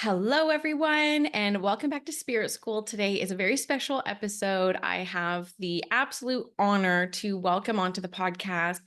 Hello, everyone, and welcome back to Spirit School. Today is a very special episode. I have the absolute honor to welcome onto the podcast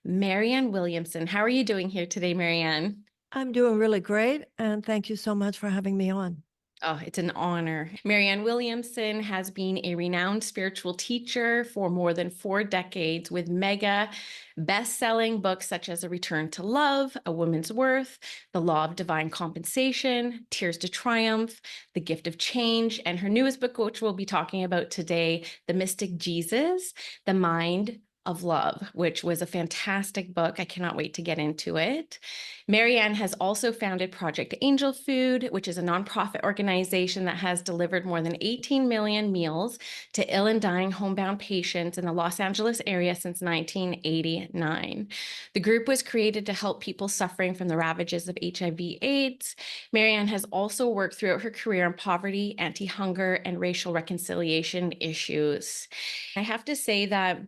Marianne Williamson. How are you doing here today, Marianne? I'm doing really great, and thank you so much for having me on. Oh, it's an honor. Marianne Williamson has been a renowned spiritual teacher for more than 4 decades with mega best-selling books such as A Return to Love, A Woman's Worth, The Law of Divine Compensation, Tears to Triumph, The Gift of Change, and her newest book, which we'll be talking about today, The Mystic Jesus, The Mind of Love, which was a fantastic book. I cannot wait to get into it. Marianne has also founded Project Angel Food, which is a nonprofit organization that has delivered more than 18 million meals to ill and dying homebound patients in the Los Angeles area since 1989. The group was created to help people suffering from the ravages of HIV/AIDS. Marianne has also worked throughout her career on poverty, anti-hunger, and racial reconciliation issues. I have to say that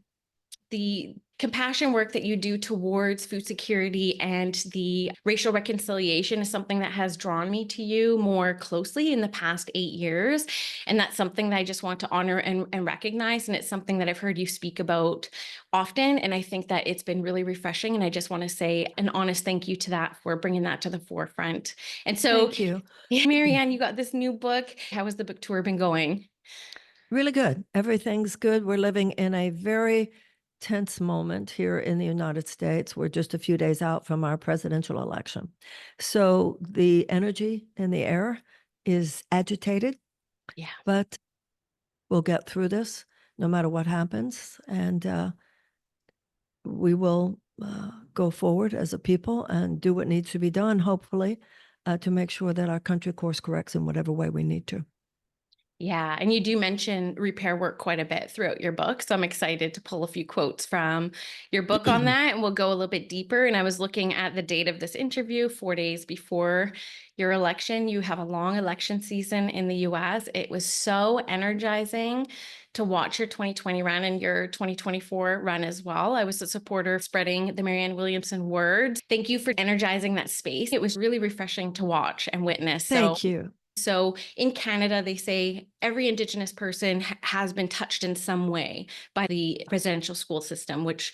the compassion work that you do towards food security and the racial reconciliation is something that has drawn me to you more closely in the past 8 years. And that's something that I just want to honor and recognize. And it's something that I've heard you speak about often. And I think that it's been really refreshing. And I just want to say an honest thank you to that for bringing that to the forefront. And so, Thank you. Marianne, you got this new book. How has the book tour been going? Really good. Everything's good. We're living in a very tense moment here in the United States. We're just a few days out from our presidential election. So the energy in the air is agitated, Yeah. but we'll get through this no matter what happens. And we will go forward as a people and do what needs to be done, hopefully, to make sure that our country course corrects in whatever way we need to. Yeah, and you do mention repair work quite a bit throughout your book. So I'm excited to pull a few quotes from your book on that, and we'll go a little bit deeper. And I was looking at the date of this interview, 4 days before your election. You have a long election season in the US. It was so energizing to watch your 2020 run and your 2024 run as well. I was a supporter of spreading the Marianne Williamson word. Thank you for energizing that space. It was really refreshing to watch and witness. Thank you. So in Canada, they say every Indigenous person has been touched in some way by the presidential school system, which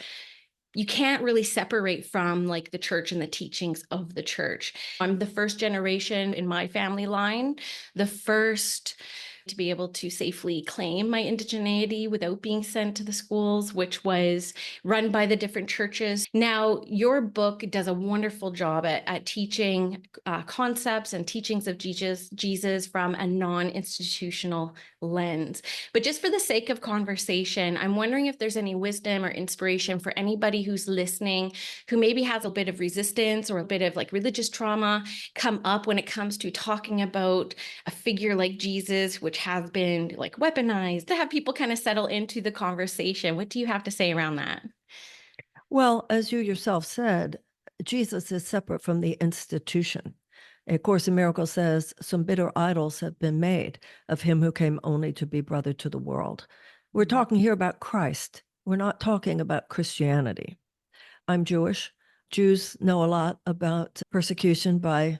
you can't really separate from like the church and the teachings of the church. I'm the first generation in my family line, the first to be able to safely claim my indigeneity without being sent to the schools, which was run by the different churches. Now, your book does a wonderful job at teaching concepts and teachings of Jesus from a non-institutional lens. But just for the sake of conversation, I'm wondering if there's any wisdom or inspiration for anybody who's listening, who maybe has a bit of resistance or a bit of like religious trauma come up when it comes to talking about a figure like Jesus, which has been like weaponized, to have people kind of settle into the conversation. What do you have to say around that? Well, as you yourself said, Jesus is separate from the institution. A Course in Miracles says, some bitter idols have been made of him who came only to be brother to the world. We're talking here about Christ. We're not talking about Christianity. I'm Jewish. Jews know a lot about persecution by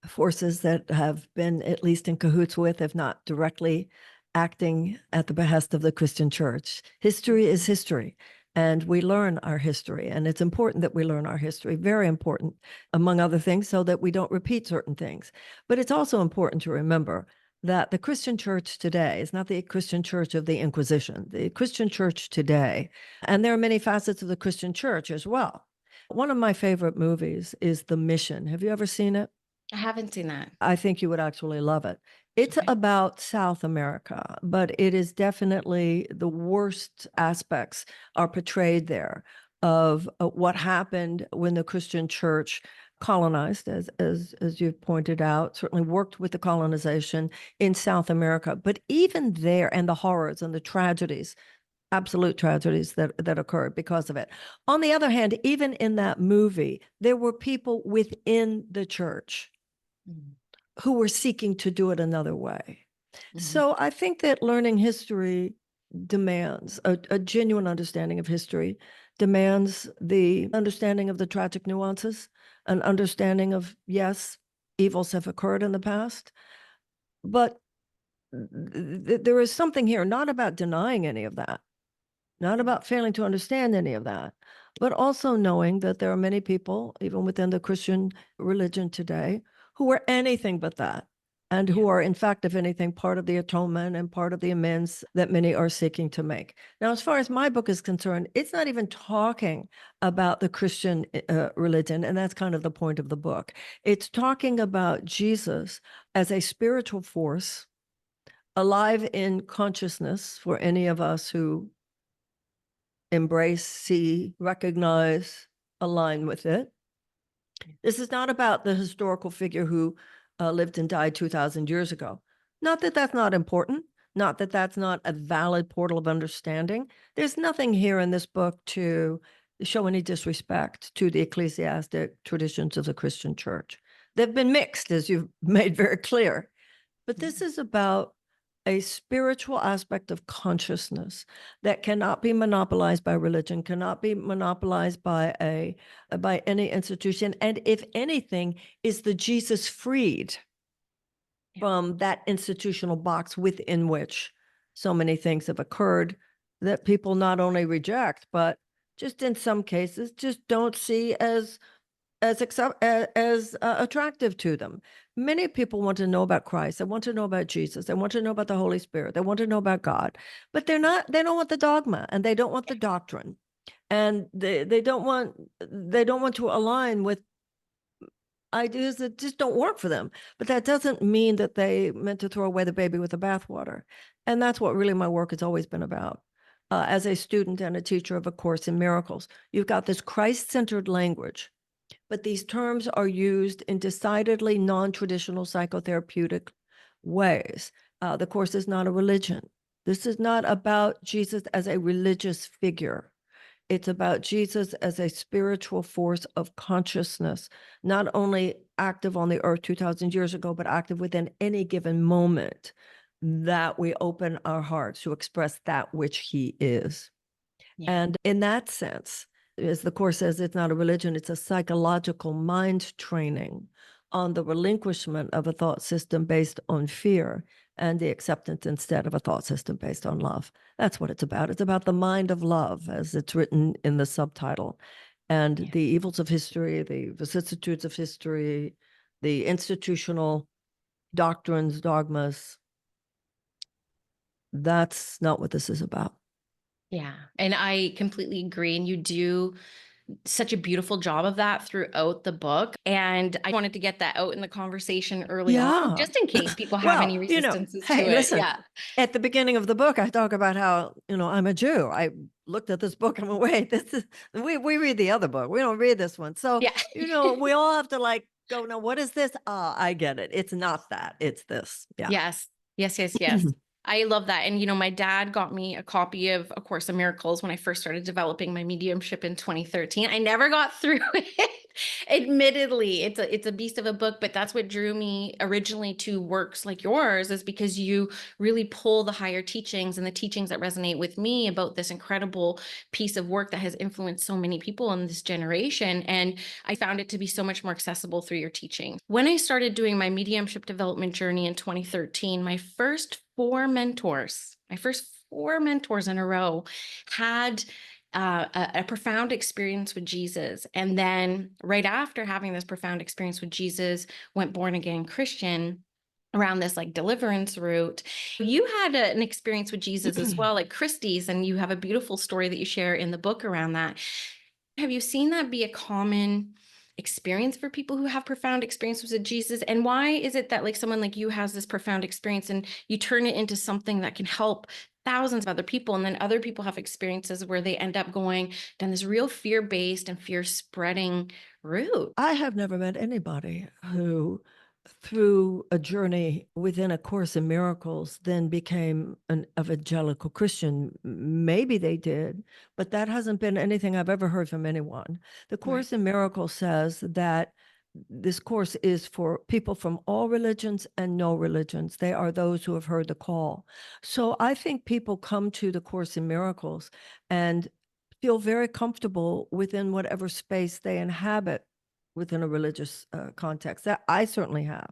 forces that have been at least in cahoots with, if not directly acting at the behest of the Christian church. History is history, and we learn our history, and it's important that we learn our history, very important, among other things, so that we don't repeat certain things. But it's also important to remember that the Christian church today is not the Christian church of the Inquisition. The Christian church today, and there are many facets of the Christian church as well. One of my favorite movies is The Mission. Have you ever seen it? I haven't seen that. I think you would actually love it. It's Okay. about South America, but it is definitely the worst aspects are portrayed there of what happened when the Christian church colonized, as you've pointed out, certainly worked with the colonization in South America. But even there, and the horrors and the tragedies, absolute tragedies that occurred because of it. On the other hand, even in that movie, there were people within the church who were seeking to do it another way. So I think that learning history demands a genuine understanding of history, demands the understanding of the tragic nuances, an understanding of, yes, evils have occurred in the past. But there is something here, not about denying any of that, not about failing to understand any of that, but also knowing that there are many people, even within the Christian religion today, who are anything but that, and who are, in fact, if anything, part of the atonement and part of the amends that many are seeking to make. Now, as far as my book is concerned, it's not even talking about the Christian religion, and that's kind of the point of the book. It's talking about Jesus as a spiritual force alive in consciousness for any of us who embrace, see, recognize, align with it. This is not about the historical figure who lived and died 2,000 years ago. Not that that's not important, not that that's not a valid portal of understanding. There's nothing here in this book to show any disrespect to the ecclesiastic traditions of the Christian church. They've been mixed, as you've made very clear. But this is about a spiritual aspect of consciousness that cannot be monopolized by religion, cannot be monopolized by any institution, and if anything, is the Jesus freed from that institutional box within which so many things have occurred that people not only reject, but just in some cases just don't see as attractive to them. Many people want to know about Christ. They want to know about Jesus. They want to know about the Holy Spirit. They want to know about God, but they don't want the dogma, and they don't want the doctrine, and they don't want to align with ideas that just don't work for them. But that doesn't mean that they meant to throw away the baby with the bathwater. And that's what really my work has always been about. As a student and a teacher of A Course in Miracles, you've got this Christ-centered language, but these terms are used in decidedly non-traditional psychotherapeutic ways. The Course is not a religion. This is not about Jesus as a religious figure. It's about Jesus as a spiritual force of consciousness, not only active on the earth 2,000 years ago, but active within any given moment that we open our hearts to express that which he is. And in that sense, as the Course says, it's not a religion, it's a psychological mind training on the relinquishment of a thought system based on fear and the acceptance instead of a thought system based on love. That's what it's about. It's about the mind of love, as it's written in the subtitle. And the evils of history, the vicissitudes of history, the institutional doctrines, dogmas, that's not what this is about. Yeah. And I completely agree. And you do such a beautiful job of that throughout the book. And I wanted to get that out in the conversation early on, just in case people have any resistances to hey, it. listen, Yeah. at the beginning of the book, I talk about how, I'm a Jew. I looked at this book and went, wait, we read the other book. We don't read this one. So, Yeah. We all have to go, now, what is this? I get it. It's not that. It's this. Yeah. Yes. Yes, yes, yes. I love that. And, my dad got me a copy of A Course in Miracles when I first started developing my mediumship in 2013. I never got through it. Admittedly, it's a beast of a book, but that's what drew me originally to works like yours, is because you really pull the higher teachings and the teachings that resonate with me about this incredible piece of work that has influenced so many people in this generation. And I found it to be so much more accessible through your teaching. When I started doing my mediumship development journey in 2013, my first four mentors in a row had a profound experience with Jesus. And then right after having this profound experience with Jesus, went born again Christian around this deliverance route. You had an experience with Jesus as well, like Christie's, and you have a beautiful story that you share in the book around that. Have you seen that be a common experience for people who have profound experiences with Jesus? And why is it that someone like you has this profound experience and you turn it into something that can help thousands of other people, and then other people have experiences where they end up going down this real fear-based and fear-spreading route? I have never met anybody who, through a journey within A Course in Miracles, then became an evangelical Christian. Maybe they did, but that hasn't been anything I've ever heard from anyone. The Course in Miracles says that this course is for people from all religions and no religions. They are those who have heard the call. So I think people come to the Course in Miracles and feel very comfortable within whatever space they inhabit within a religious context. That I certainly have.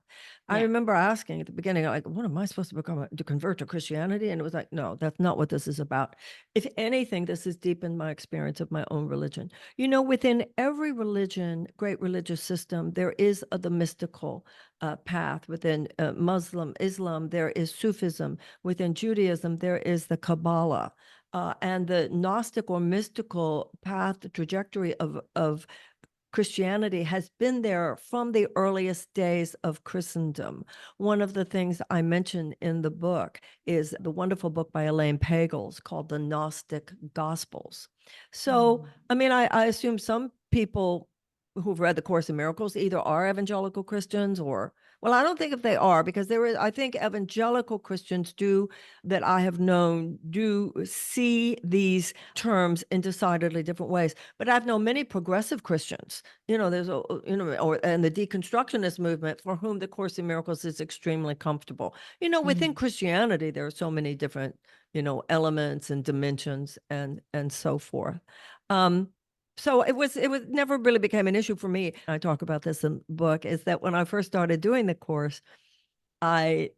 I Yeah. remember asking at the beginning, like, what am I supposed to become, to convert to Christianity? And it was like, no, that's not what this is about. If anything, this has deepened my experience of my own religion. Within every religion, great religious system, there is the mystical path. Within Islam, there is Sufism. Within Judaism, there is the Kabbalah. And the Gnostic or mystical path, the trajectory of Christianity has been there from the earliest days of Christendom. One of the things I mention in the book is the wonderful book by Elaine Pagels called The Gnostic Gospels. So, I mean, I assume some people who've read the Course in Miracles either are evangelical Christians or, well, I don't think if they are, because I think evangelical Christians that I have known do see these terms in decidedly different ways. But I've known many progressive Christians, there's and the deconstructionist movement for whom the Course in Miracles is extremely comfortable. Within Christianity, there are so many different, elements and dimensions and so forth. So it never really became an issue for me. I talk about this in the book, is that when I first started doing the course, I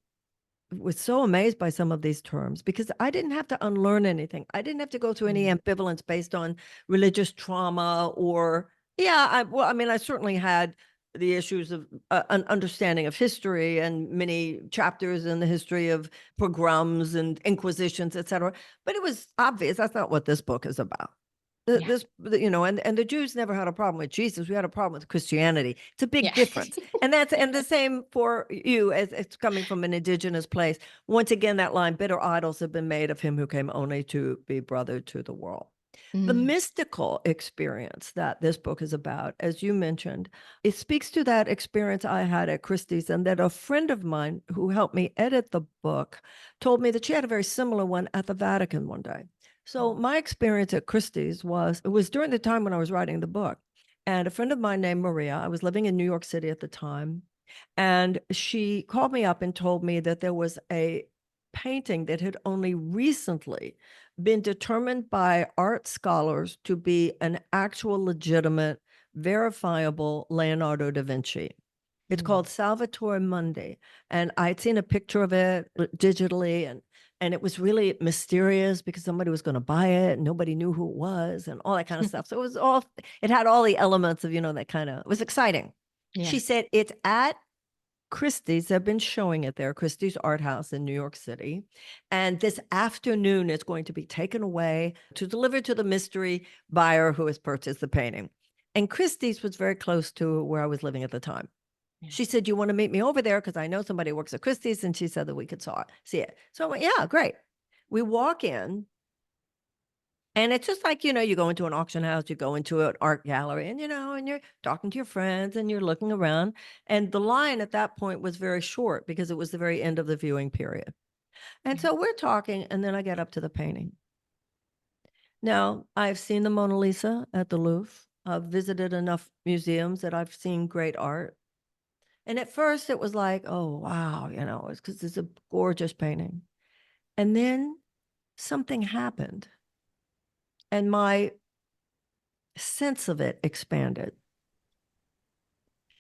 was so amazed by some of these terms because I didn't have to unlearn anything. I didn't have to go through any ambivalence based on religious trauma or, I certainly had the issues of an understanding of history and many chapters in the history of pogroms and inquisitions, etc. But it was obvious that's not what this book is about. Yeah. And the Jews never had a problem with Jesus. We had a problem with Christianity. It's a big Yeah. difference. And the same for you, as it's coming from an indigenous place. Once again, that line, bitter idols have been made of him who came only to be brother to the world. The mystical experience that this book is about, as you mentioned, it speaks to that experience I had at Christie's, and that a friend of mine who helped me edit the book told me that she had a very similar one at the Vatican one day. So my experience at Christie's it was during the time when I was writing the book. And a friend of mine named Maria, I was living in New York City at the time, and she called me up and told me that there was a painting that had only recently been determined by art scholars to be an actual, legitimate, verifiable Leonardo da Vinci. It's called Salvatore Mundi. And I'd seen a picture of it digitally, and it was really mysterious because somebody was going to buy it and nobody knew who it was and all that kind of stuff. So it had all the elements of, that kind of, it was exciting. Yeah. She said it's at Christie's. They've been showing it there, Christie's Art House in New York City. And this afternoon, it's going to be taken away to deliver to the mystery buyer who has purchased the painting. And Christie's was very close to where I was living at the time. She said, you want to meet me over there? Because I know somebody who works at Christie's. And she said that we could see it. So I went, yeah, great. We walk in. And it's just like, you go into an auction house, you go into an art gallery, and, and you're talking to your friends and you're looking around. And the line at that point was very short because it was the very end of the viewing period. And so we're talking, and then I get up to the painting. Now, I've seen the Mona Lisa at the Louvre. I've visited enough museums that I've seen great art. And at first it was like, oh, wow, it's because it's a gorgeous painting. And then something happened. And my sense of it expanded.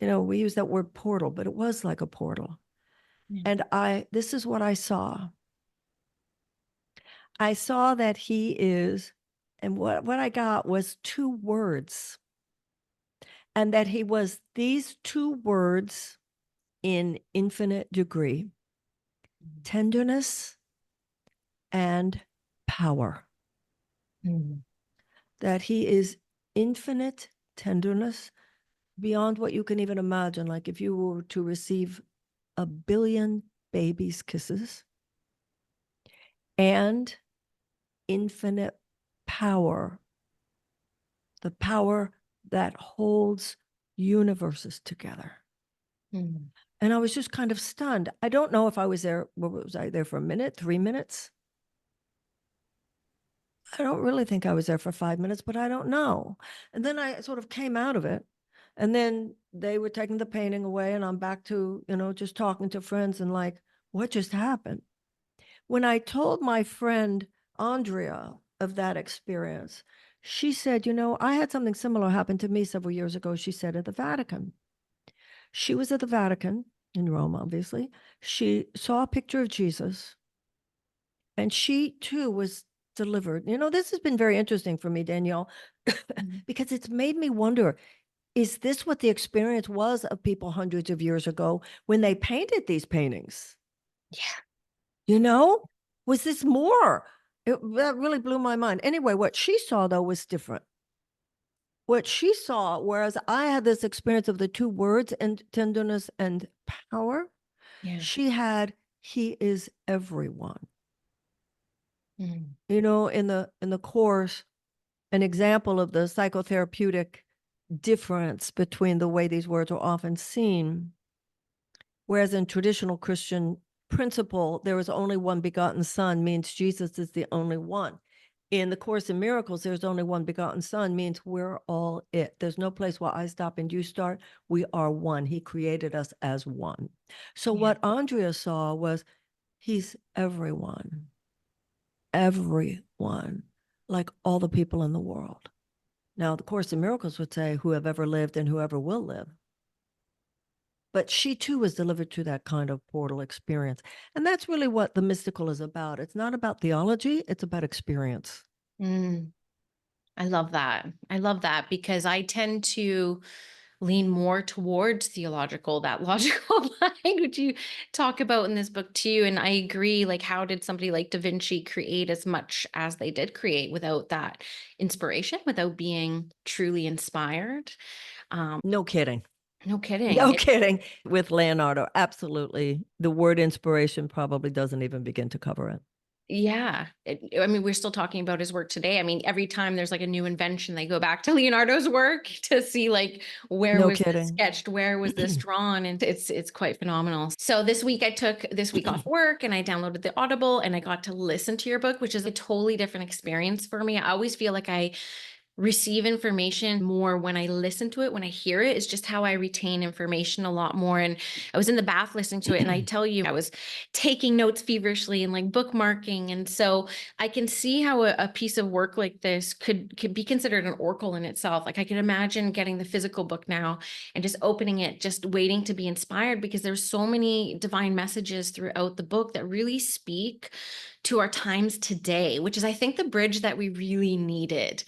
We use that word portal, but it was like a portal. And this is what I saw. I saw that he is, and what I got was two words. And that he was these two words in infinite degree: tenderness and power. That he is infinite tenderness beyond what you can even imagine. Like if you were to receive 1 billion babies' kisses, and infinite power, the power that holds universes together. And I was just kind of stunned. I don't know if I was there. Was I there for a minute, 3 minutes? I don't really think I was there for 5 minutes, but I don't know. And then I sort of came out of it. And then they were taking the painting away, and I'm back to, just talking to friends and like, what just happened? When I told my friend Andrea of that experience, She said, I had something similar happen to me several years ago. She said at the Vatican. She was at the Vatican in Rome, obviously. She saw a picture of Jesus, and she too was delivered. This has been very interesting for me, Danielle, Mhm. because it's made me wonder, is this what the experience was of people hundreds of years ago when they painted these paintings? Yeah. You know, was this more? That really blew my mind. Anyway, what she saw, though, was different. What she saw, whereas I had this experience of the two words and tenderness and power, Yeah. she had, he is everyone. Mm. In the course, an example of the psychotherapeutic difference between the way these words are often seen. Whereas in traditional Christian principle, there is only one begotten Son, means Jesus is the only one. In the Course in Miracles, there's only one begotten Son, means we're all it. There's no place where I stop and you start. We are one. He created us as one. So Yeah. what Andrea saw was, he's everyone, like all the people in the world. Now, the Course in Miracles would say, who have ever lived and whoever will live. But she too was delivered to that kind of portal experience. And that's really what the mystical is about. It's not about theology, it's about experience. Mm. I love that. I love that because I tend to lean more towards theological, that logical language you talk about in this book too. And I agree, like, how did somebody like Da Vinci create as much as they did create without that inspiration, without being truly inspired? Um, No kidding. no kidding. No kidding. With Leonardo, absolutely. The word inspiration probably doesn't even begin to cover it. Yeah. I mean, we're still talking about his work today. I mean, every time there's like a new invention, they go back to Leonardo's work to see like where No was this kidding. sketched, where was this drawn, and it's quite phenomenal. So this week I took this week off work and I downloaded the Audible and I got to listen to your book, which is a totally different experience for me. I always feel like I receive information more when I listen to it, when I hear it. Is just how I retain information a lot more. And I was in the bath listening to it, and I tell you, I was taking notes feverishly and like bookmarking. And so I can see how a piece of work like this could be considered an oracle in itself. Like I can imagine getting the physical book now and just opening it, just waiting to be inspired, because there's so many divine messages throughout the book that really speak to our times today, which is, I think, the bridge that we really needed.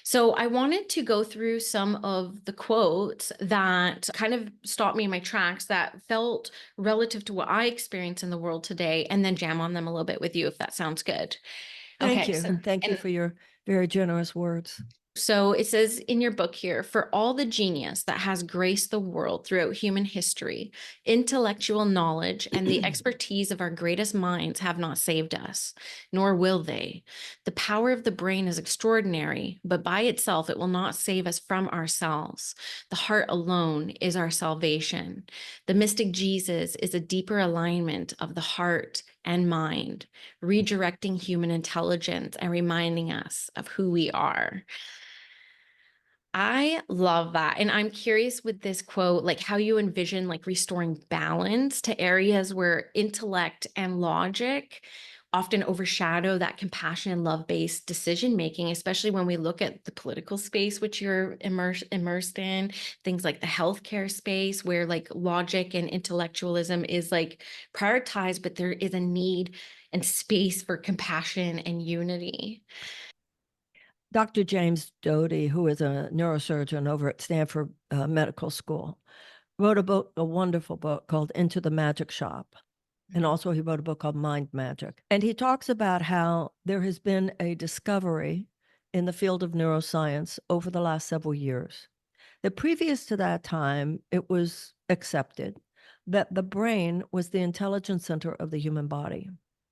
So I wanted to go through some of the quotes that kind of stopped me in my tracks, that felt relative to what I experience in the world today, and then jam on them a little bit with you, if that sounds good. Thank Okay, you. And thank you for your very generous words. so it says in your book here, for all the genius that has graced the world throughout human history, intellectual knowledge and the expertise of our greatest minds have not saved us, nor will they. The power of the brain is extraordinary, but by itself it will not save us from ourselves. The heart alone is our salvation. The mystic Jesus is a deeper alignment of the heart and mind, redirecting human intelligence and reminding us of who we are. I love that. And I'm curious with this quote, like how you envision like restoring balance to areas where intellect and logic often overshadow that compassion and love-based decision making, especially when we look at the political space which you're immersed in, things like the healthcare space where like logic and intellectualism is like prioritized, but there is a need and space for compassion and unity. Dr. James Doty, who is a neurosurgeon over at Stanford Medical School, wrote a wonderful book called Into the Magic Shop. And also he wrote a book called Mind Magic. And he talks about how there has been a discovery in the field of neuroscience over the last several years. That previous to that time, it was accepted that the brain was the intelligence center of the human body.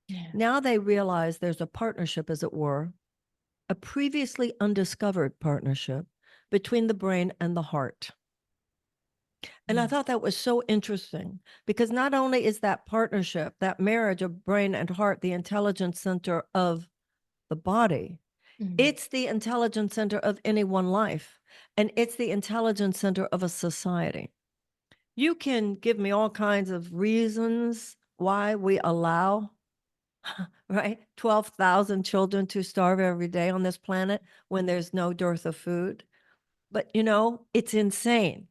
Yeah. Now they realize there's a partnership, as it were, a previously undiscovered partnership between the brain and the heart. And I thought that was so interesting because not only is that partnership, that marriage of brain and heart, the intelligence center of the body, it's the intelligence center of any one life, and it's the intelligence center of a society. You can give me all kinds of reasons why we allow right? 12,000 children to starve every day on this planet when there's no dearth of food. But it's insane.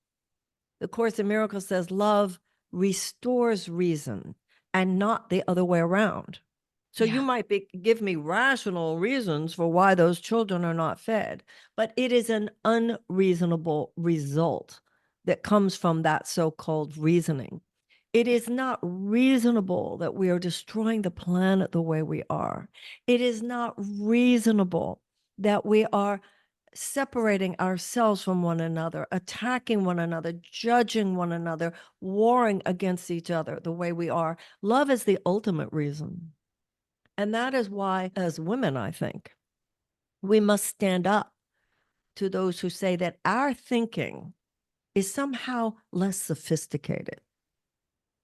The Course in Miracles says love restores reason and not the other way around. So you Yeah. might give me rational reasons for why those children are not fed, but it is an unreasonable result that comes from that so-called reasoning. It is not reasonable that we are destroying the planet the way we are. It is not reasonable that we are separating ourselves from one another, attacking one another, judging one another, warring against each other the way we are. Love is the ultimate reason. And that is why, as women, I think, we must stand up to those who say that our thinking is somehow less sophisticated.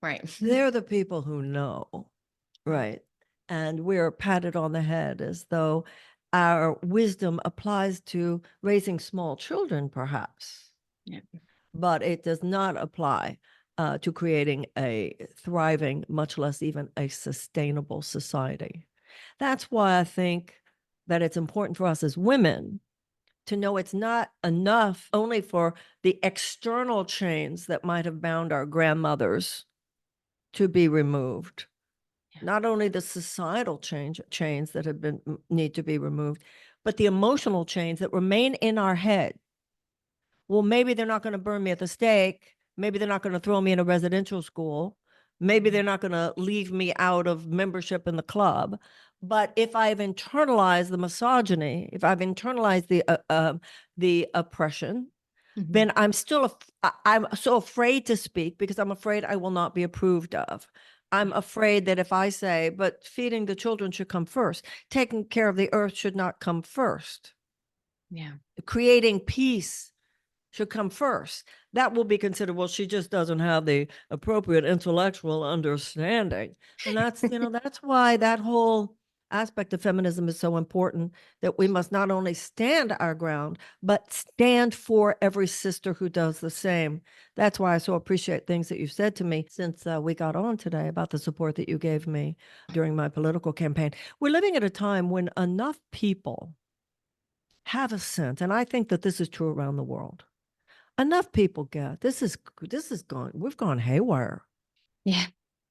Right. They're the people who know, right? And we're patted on the head as though our wisdom applies to raising small children, perhaps, Yeah. but it does not apply to creating a thriving, much less even a sustainable society. That's why I think that it's important for us as women to know it's not enough only for the external chains that might have bound our grandmothers to be removed. Yeah. Not only the societal chains that have been need to be removed, but the emotional chains that remain in our head. Well, maybe they're not going to burn me at the stake. Maybe they're not going to throw me in a residential school. Maybe they're not going to leave me out of membership in the club. But if I've internalized the misogyny, if I've internalized the oppression, Mhm. then I'm so afraid to speak because I'm afraid I will not be approved of. I'm afraid that if I say, but feeding the children should come first, taking care of the earth should not come first, Yeah. creating peace should come first, that will be considered, well, she just doesn't have the appropriate intellectual understanding. And that's why that whole aspect of feminism is so important, that we must not only stand our ground, but stand for every sister who does the same. That's why I so appreciate things that you've said to me since we got on today about the support that you gave me during my political campaign. We're living at a time when enough people have a sense, and I think that this is true around the world. Enough people get this is gone. We've gone haywire. Yeah.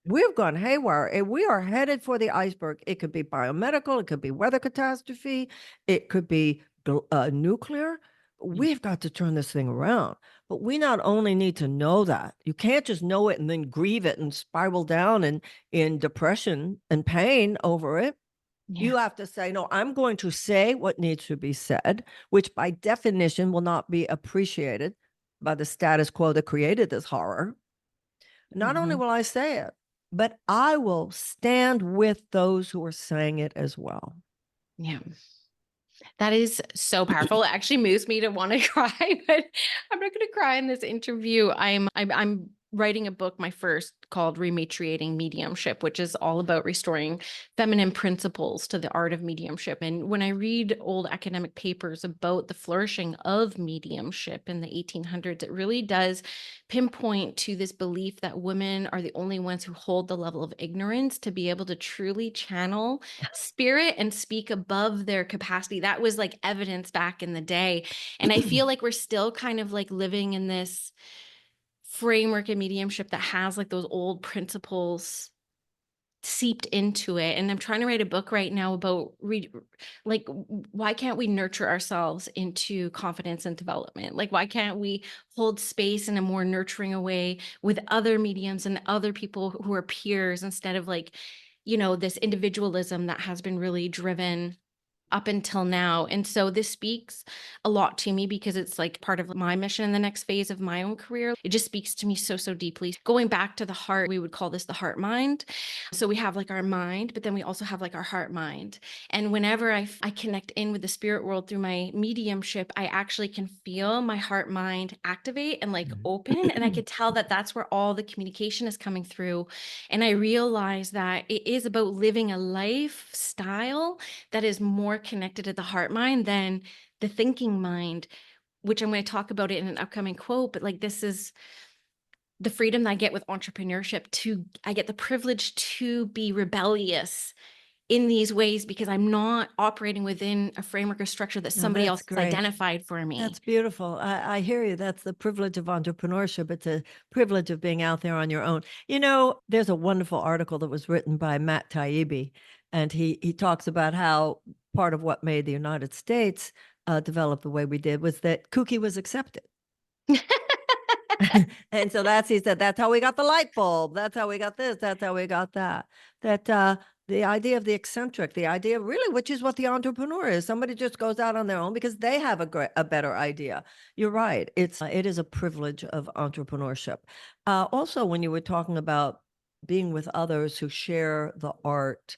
We've gone haywire, and we are headed for the iceberg. It could be biomedical, it could be weather catastrophe, it could be nuclear. Yeah. We've got to turn this thing around. But we not only need to know that, you can't just know it and then grieve it and spiral down in depression and pain over it. Yeah. You have to say, no, I'm going to say what needs to be said, which by definition will not be appreciated by the status quo that created this horror. Not only Mhm. will I say it, but I will stand with those who are saying it as well. Yeah. That is so powerful. It actually moves me to want to cry, but I'm not going to cry in this interview. I'm writing a book, my first, called Rematriating Mediumship, which is all about restoring feminine principles to the art of mediumship. And when I read old academic papers about the flourishing of mediumship in the 1800s, it really does pinpoint to this belief that women are the only ones who hold the level of ignorance to be able to truly channel spirit and speak above their capacity. That was like evidence back in the day. And I feel like we're still kind of like living in this framework of mediumship that has like those old principles seeped into it. And I'm trying to write a book right now about why can't we nurture ourselves into confidence and development? Like, why can't we hold space in a more nurturing a way with other mediums and other people who are peers, instead of this individualism that has been really driven up until now. And so this speaks a lot to me because it's like part of my mission in the next phase of my own career. It just speaks to me so, so deeply. Going back to the heart, we would call this the heart mind. So we have like our mind, but then we also have like our heart mind. And whenever I connect in with the spirit world through my mediumship, I actually can feel my heart mind activate and like open. And I could tell that that's where all the communication is coming through. And I realize that it is about living a lifestyle that is more connected to the heart mind than the thinking mind, which I'm going to talk about it in an upcoming quote. But like, this is the freedom that I get with entrepreneurship. I get the privilege to be rebellious in these ways because I'm not operating within a framework or structure that No, somebody else that's has great. identified for me. That's beautiful. I hear you. That's the privilege of entrepreneurship. It's a privilege of being out there on your own. You know, there's a wonderful article that was written by Matt Taibbi, and he talks about how part of what made the United States develop the way we did was that kooky was accepted. And so he said, that's how we got the light bulb. That's how we got this. That's how we got that. The idea of the eccentric, the idea of really, which is what the entrepreneur is. Somebody just goes out on their own because they have a better idea. You're right. It is a privilege of entrepreneurship. Also, when you were talking about being with others who share the art,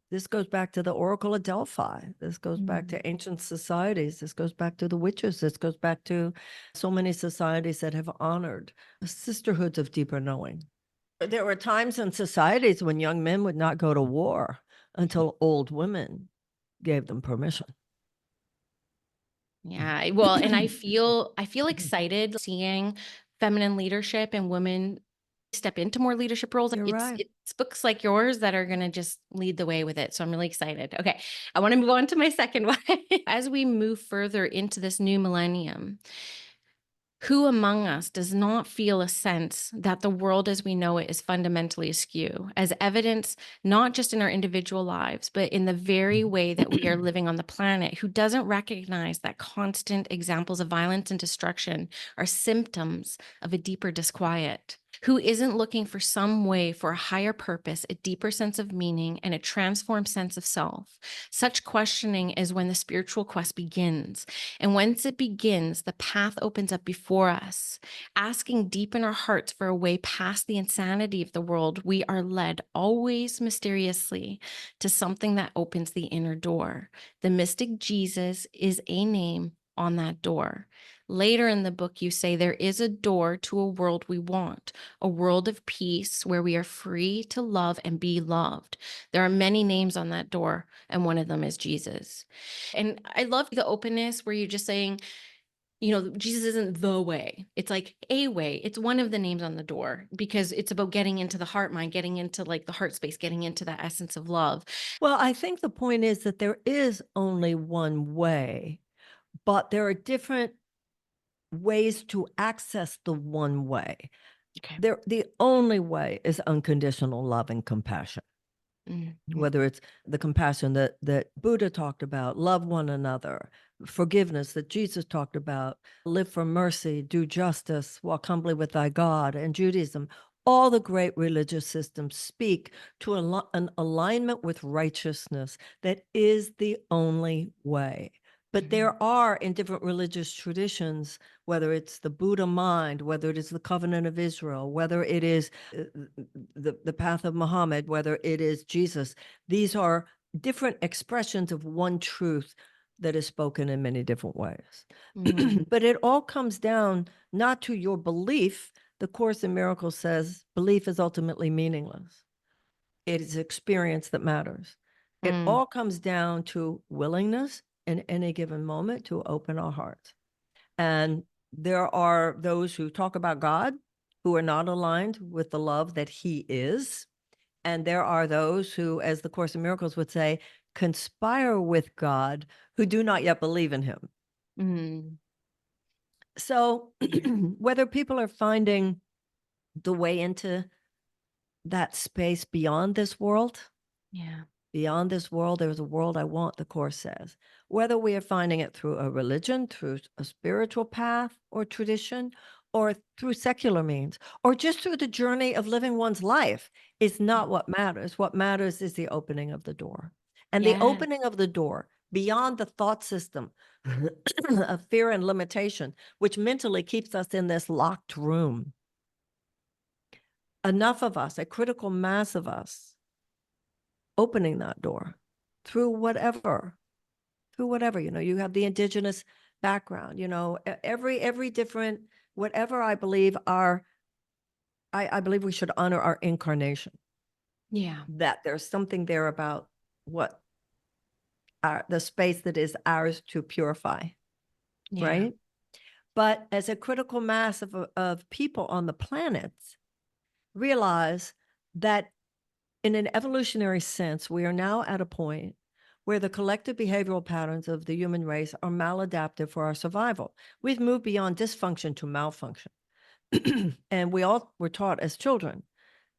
this goes back to the Oracle of Delphi. This goes back to ancient societies. This goes back to the witches. This goes back to so many societies that have honored sisterhoods of deeper knowing. There were times in societies when young men would not go to war until old women gave them permission. Yeah, well, and I feel excited seeing feminine leadership and women step into more leadership roles. You're right. It's books like yours that are going to just lead the way with it. So I'm really excited. Okay, I want to move on to my second one. As we move further into this new millennium, who among us does not feel a sense that the world as we know it is fundamentally askew, as evidence not just in our individual lives, but in the very way that we are living on the planet? Who doesn't recognize that constant examples of violence and destruction are symptoms of a deeper disquiet? Who isn't looking for some way for a higher purpose, a deeper sense of meaning, and a transformed sense of self? Such questioning is when the spiritual quest begins. And once it begins, the path opens up before us. Asking deep in our hearts for a way past the insanity of the world, we are led always mysteriously to something that opens the inner door. The mystic Jesus is a name on that door. Later in the book, you say there is a door to a world we want, a world of peace where we are free to love and be loved. There are many names on that door, and one of them is Jesus. And I love the openness where you're just saying, Jesus isn't the way. It's like a way. It's one of the names on the door because it's about getting into the heart mind, getting into like the heart space, getting into that essence of love. Well, I think the point is that there is only one way, but there are different ways to access the one way. Okay. The only way is unconditional love and compassion. Mm-hmm. Whether it's the compassion that Buddha talked about, love one another, forgiveness that Jesus talked about, live for mercy, do justice, walk humbly with thy God, and Judaism. All the great religious systems speak to an alignment with righteousness that is the only way. But there are, in different religious traditions, whether it's the Buddha mind, whether it is the covenant of Israel, whether it is the path of Muhammad, whether it is Jesus, these are different expressions of one truth that is spoken in many different ways. But it all comes down not to your belief. The Course in Miracles says belief is ultimately meaningless. It is experience that matters. It all comes down to willingness in any given moment to open our hearts. And there are those who talk about God who are not aligned with the love that he is. And there are those who, as the Course in Miracles would say, conspire with God who do not yet believe in him. So whether people are finding the way into that space beyond this world, beyond this world, there's a world I want, the Course says. Whether we are finding it through a religion, through a spiritual path or tradition, or through secular means, or just through the journey of living one's life is not what matters. What matters is the opening of the door. And the opening of the door beyond the thought system of fear and limitation, which mentally keeps us in this locked room. Enough of us, a critical mass of us, opening that door through whatever, you have the indigenous background, every different, whatever I believe I believe we should honor our incarnation. That there's something there about what the space that is ours to purify. Right. But as a critical mass of people on the planet, realize that in an evolutionary sense, we are now at a point where the collective behavioral patterns of the human race are maladaptive for our survival. We've moved beyond dysfunction to malfunction. And we all were taught as children,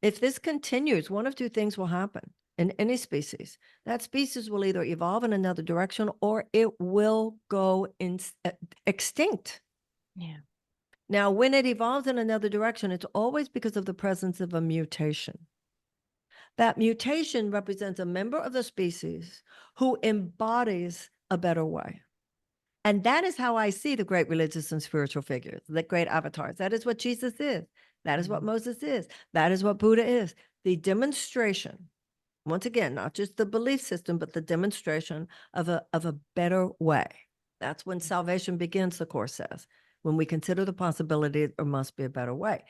if this continues, one of two things will happen in any species. That species will either evolve in another direction or it will go extinct. Yeah. Now, when it evolves in another direction, it's always because of the presence of a mutation. That mutation represents a member of the species who embodies a better way. And that is how I see the great religious and spiritual figures, the great avatars. That is what Jesus is. That is what Moses is. That is what Buddha is. The demonstration, once again, not just the belief system, but the demonstration of a better way. That's when salvation begins, the Course says, when we consider the possibility there must be a better way.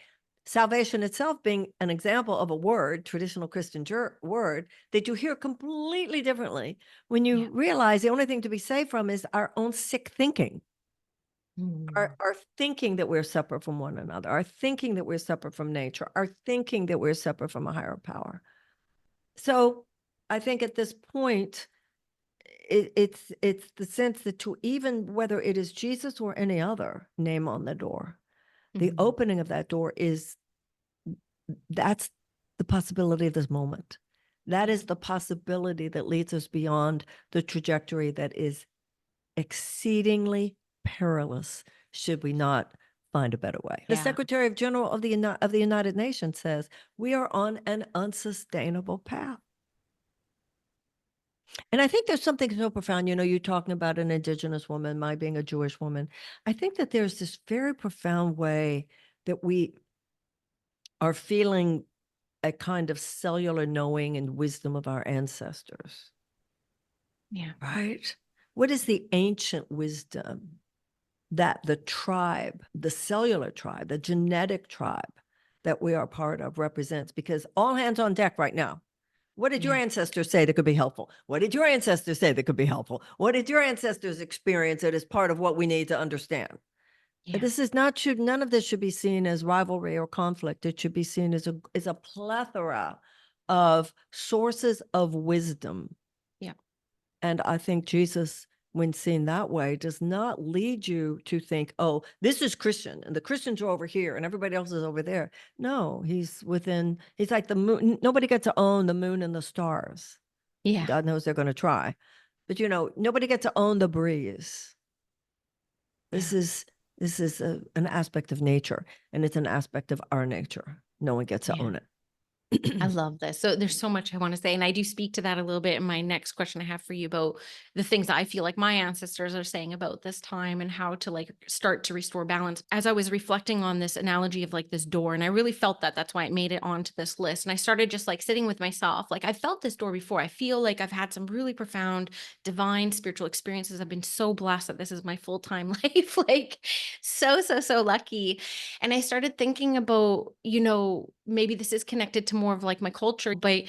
Salvation itself being an example of a word, traditional Christian word, that you hear completely differently when you realize the only thing to be saved from is our own sick thinking. Our thinking that we're separate from one another, our thinking that we're separate from nature, our thinking that we're separate from a higher power. So I think at this point, it's the sense that to even whether it is Jesus or any other name on the door, the opening of that door that's the possibility of this moment. That is the possibility that leads us beyond the trajectory that is exceedingly perilous should we not find a better way. The Secretary of General of the United Nations says we are on an unsustainable path. And I think there's something so profound. You know, you're talking about an indigenous woman, my being a Jewish woman. I think that there's this very profound way that we are feeling a kind of cellular knowing and wisdom of our ancestors. Yeah. Right? What is the ancient wisdom that the tribe, the cellular tribe, the genetic tribe that we are part of represents? Because all hands on deck right now. What did your ancestors say that could be helpful? What did your ancestors say that could be helpful? What did your ancestors experience that is part of what we need to understand? Yeah. This is not none of this should be seen as rivalry or conflict. It should be seen as a plethora of sources of wisdom. Yeah. And I think Jesus, when seen that way, does not lead you to think, oh, this is Christian and the Christians are over here and everybody else is over there. No, he's like the moon. Nobody gets to own the moon and the stars. Yeah. God knows they're going to try. But, nobody gets to own the breeze. This is an aspect of nature, and it's an aspect of our nature. No one gets to own it. I love this. So there's so much I want to say, and I do speak to that a little bit in my next question I have for you about the things that I feel like my ancestors are saying about this time and how to start to restore balance. As I was reflecting on this analogy of this door, and I really felt that's why it made it onto this list. And I started just sitting with myself. I felt this door before. I feel like I've had some really profound divine spiritual experiences. I've been so blessed that this is my full-time life. So lucky. And I started thinking about, maybe this is connected to more of my culture, but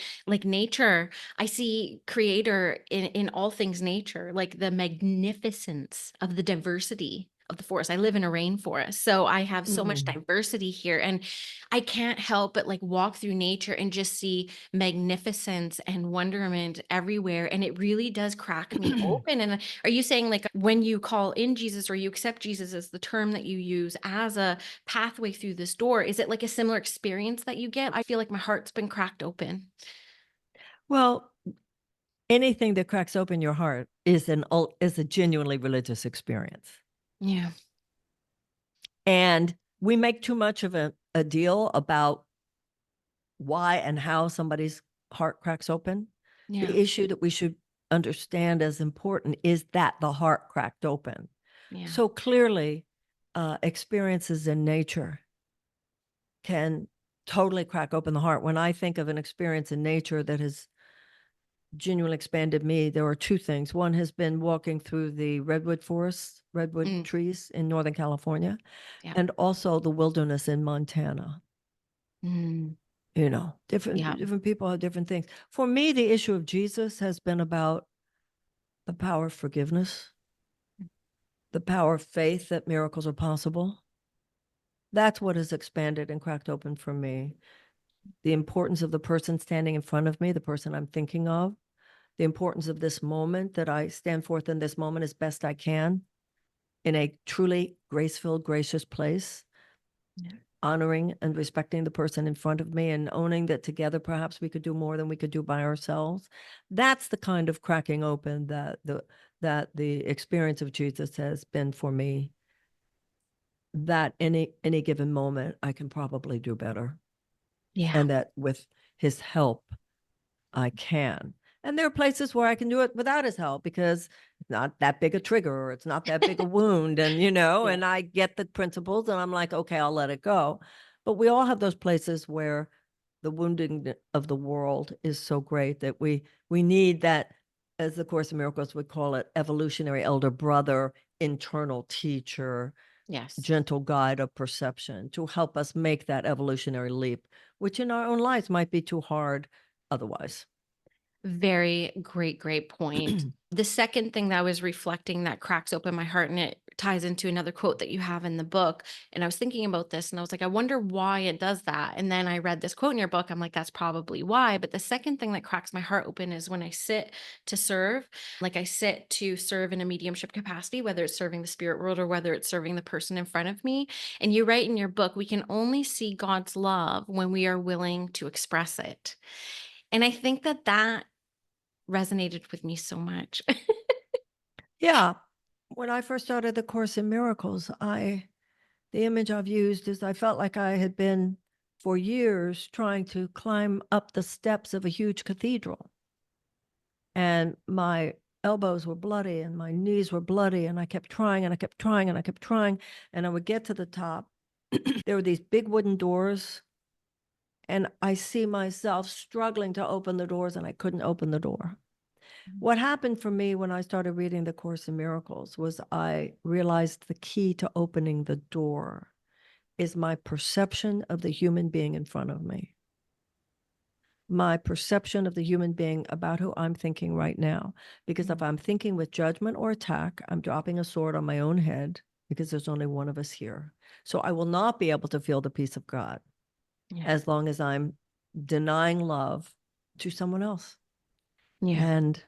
nature, I see creator in all things nature, the magnificence of the diversity of the forest. I live in a rainforest, so I have so much diversity here, and I can't help but walk through nature and just see magnificence and wonderment everywhere. And it really does crack me open. And are you saying when you call in Jesus or you accept Jesus as the term that you use as a pathway through this door, is it a similar experience that you get? I feel like my heart's been cracked open. Well, anything that cracks open your heart is a genuinely religious experience. Yeah. And we make too much of a deal about why and how somebody's heart cracks open. Yeah. The issue that we should understand as important is that the heart cracked open. Yeah. So clearly, experiences in nature can totally crack open the heart. When I think of an experience in nature that has genuinely expanded me, there are two things. One has been walking through the redwood trees in Northern California, and also the wilderness in Montana. Different people have different things. For me, the issue of Jesus has been about the power of forgiveness, the power of faith that miracles are possible. That's what has expanded and cracked open for me. the importance of the person standing in front of me, the person I'm thinking of, the importance of this moment, that I stand forth in this moment as best I can in a truly grace-filled, gracious place, Yeah. honoring and respecting the person in front of me and owning that together perhaps we could do more than we could do by ourselves. That's the kind of cracking open that the experience of Jesus has been for me, that any given moment I can probably do better, Yeah. and that with his help I can. And there are places where I can do it without his help because it's not that big a trigger or it's not that big a wound. And, Yeah. and I get the principles and I'm like, okay, I'll let it go. But we all have those places where the wounding of the world is so great that we need that, as the Course in Miracles would call it, evolutionary elder brother, internal teacher, Yes. gentle guide of perception to help us make that evolutionary leap, which in our own lives might be too hard otherwise. Very great point. The second thing that I was reflecting that cracks open my heart, and it ties into another quote that you have in the book. And I was thinking about this and I was like, I wonder why it does that. And then I read this quote in your book. I'm like, that's probably why. But the second thing that cracks my heart open is when I sit to serve, like I sit to serve in a mediumship capacity, whether it's serving the spirit world or whether it's serving the person in front of me. And you write in your book, we can only see God's love when we are willing to express it. And I think that resonated with me so much. Yeah. When I first started the Course in Miracles, the image I've used is I felt like I had been for years trying to climb up the steps of a huge cathedral. And my elbows were bloody and my knees were bloody. And I kept trying and I kept trying and I kept trying. And I would get to the top. There were these big wooden doors. And I see myself struggling to open the doors and I couldn't open the door. What happened for me when I started reading the Course in Miracles was I realized the key to opening the door is my perception of the human being in front of me, my perception of the human being about who I'm thinking right now. Because if I'm thinking with judgment or attack, I'm dropping a sword on my own head because there's only one of us here. So I will not be able to feel the peace of God Yeah. as long as I'm denying love to someone else. Yeah. And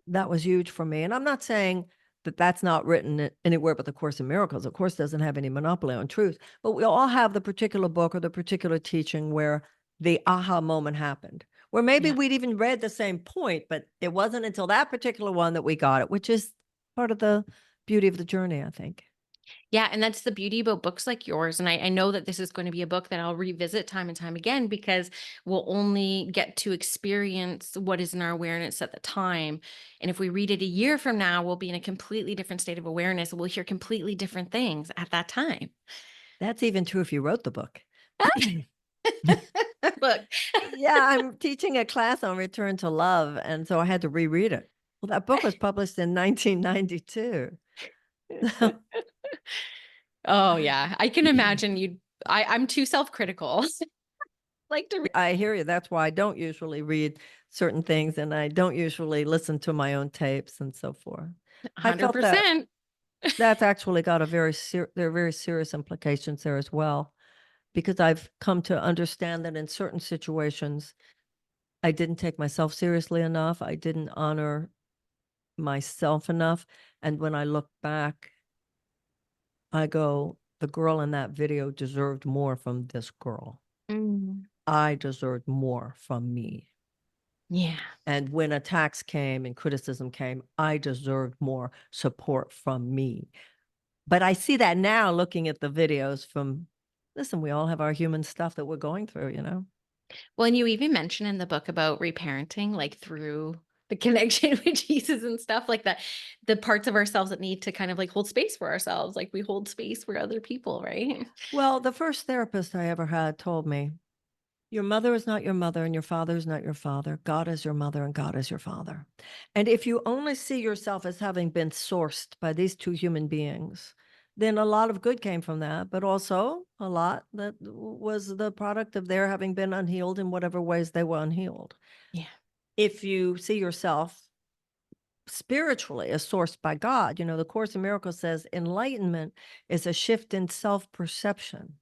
that was huge for me. And I'm not saying that that's not written anywhere but the Course in Miracles. The Course doesn't have any monopoly on truth, but we all have the particular book or the particular teaching where the aha moment happened, where maybe Yeah. we'd even read the same point, but it wasn't until that particular one that we got it, which is part of the beauty of the journey, I think. Yeah. And that's the beauty about books like yours. And I know that this is going to be a book that I'll revisit time and time again because we'll only get to experience what is in our awareness at the time. And if we read it a year from now, we'll be in a completely different state of awareness. We'll hear completely different things at that time. That's even true if you wrote the book. Book. Yeah, I'm teaching a class on return to love, and so I had to reread it. Well, that book was published in 1992. Oh yeah. I can imagine I'm too self-critical. Like to read I hear you. That's why I don't usually read certain things, and I don't usually listen to my own tapes and so forth. I felt that 100%. that's actually got there are very serious implications there as well, because I've come to understand that in certain situations, I didn't take myself seriously enough. I didn't honor myself enough. And when I look back, I go, the girl in that video deserved more from this girl. Mm, I deserved more from me. yeah. And when attacks came and criticism came, I deserved more support from me. But I see that now looking at the videos from, listen, we all have our human stuff that we're going through. Well, and you even mentioned in the book about reparenting, like through the connection with Jesus and stuff like that, the parts of ourselves that need to kind of like hold space for ourselves, like we hold space for other people, right? Well, the first therapist I ever had told me, your mother is not your mother and your father is not your father. God is your mother and God is your father. And if you only see yourself as having been sourced by these two human beings, then a lot of good came from that, but also a lot that was the product of their having been unhealed in whatever ways they were unhealed. Yeah. If you see yourself spiritually as sourced by God, the Course in Miracles says enlightenment is a shift in self perception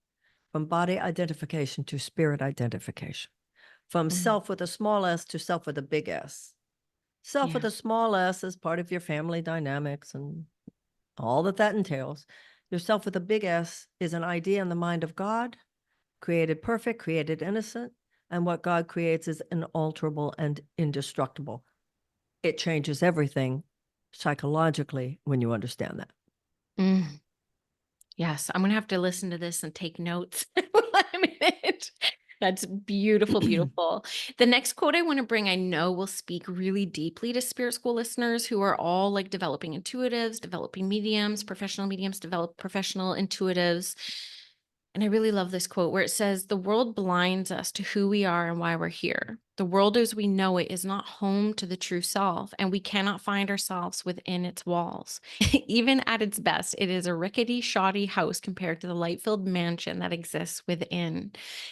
from body identification to spirit identification, from Mm. self with a small s to self with a big S. Self with Yeah. a small s is part of your family dynamics and all that entails. Yourself with a big S is an idea in the mind of God, created perfect, created innocent, and what God creates is inalterable and indestructible. It changes everything psychologically when you understand that. Mm. Yes, I'm gonna have to listen to this and take notes while I'm in it. That's beautiful, beautiful. The next quote I want to bring, I know will speak really deeply to spirit school listeners who are all like developing intuitives, developing mediums, develop professional intuitives. And I really love this quote where it says, "The world blinds us to who we are and why we're here. The world as we know it is not home to the true self, and we cannot find ourselves within its walls. Even at its best, it is a rickety, shoddy house compared to the light-filled mansion that exists within.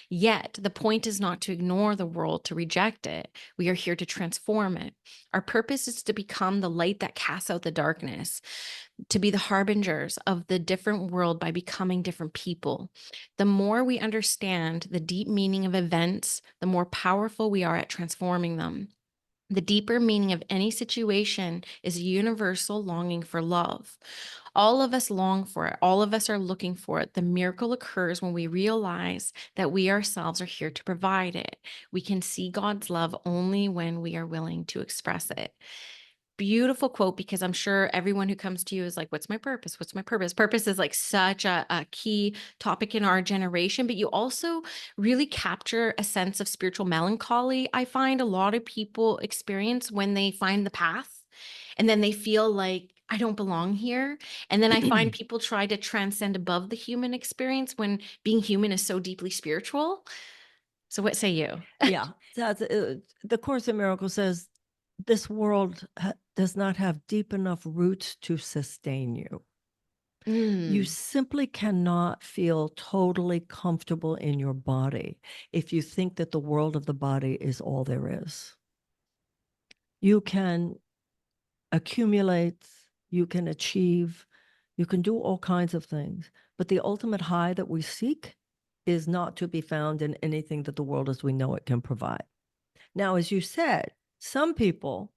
Yet, the point is not to ignore the world, to reject it. We are here to transform it. Our purpose is to become the light that casts out the darkness, to be the harbingers of the different world by becoming different people. The more we understand the deep meaning of events, the more powerful we are at transforming them. The deeper meaning of any situation is a universal longing for love. All of us long for it. All of us are looking for it. The miracle occurs when we realize that we ourselves are here to provide it. We can see God's love only when we are willing to express it." Beautiful quote, because I'm sure everyone who comes to you is like, what's my purpose? What's my purpose? Purpose is like such a key topic in our generation, but you also really capture a sense of spiritual melancholy. I find a lot of people experience when they find the path and then they feel like, I don't belong here. And then I find people try to transcend above the human experience when being human is so deeply spiritual. So what say you? Yeah, the Course in Miracles says this world does not have deep enough roots to sustain you. You Mm, simply cannot feel totally comfortable in your body if you think that the world of the body is all there is. You can accumulate, you can achieve, you can do all kinds of things, but the ultimate high that we seek is not to be found in anything that the world as we know it can provide. Now, as you said, some people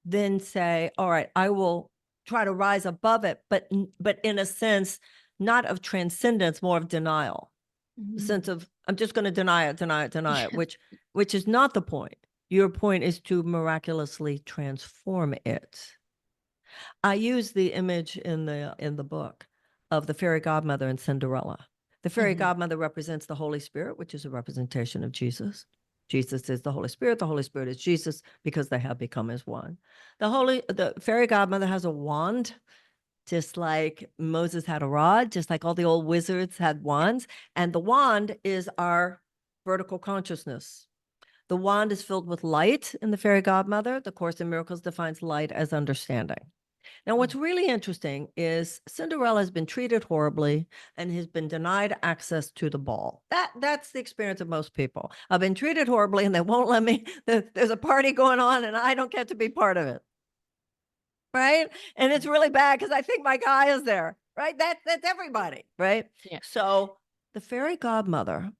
then say, all right, I will try to rise above it, but in a sense, not of transcendence, more of denial. The sense mm. of I'm just going to deny it, deny it, deny it, Yeah. which is not the point. Your point is to miraculously transform it. I use the image in the book of the fairy godmother and Cinderella. The fairy Mhm. godmother represents the Holy Spirit, which is a representation of Jesus. Jesus is the Holy Spirit is Jesus because they have become as one. The fairy godmother has a wand, just like Moses had a rod, just like all the old wizards had wands. And the wand is our vertical consciousness. The wand is filled with light in the fairy godmother. The Course in Miracles defines light as understanding. Now, what's really interesting is Cinderella has been treated horribly and has been denied access to the ball. That's the experience of most people. I've been treated horribly and they won't let me. There's a party going on and I don't get to be part of it. Right. And it's really bad because I think my guy is there. Right. That's everybody. Right. Yeah. So the fairy godmother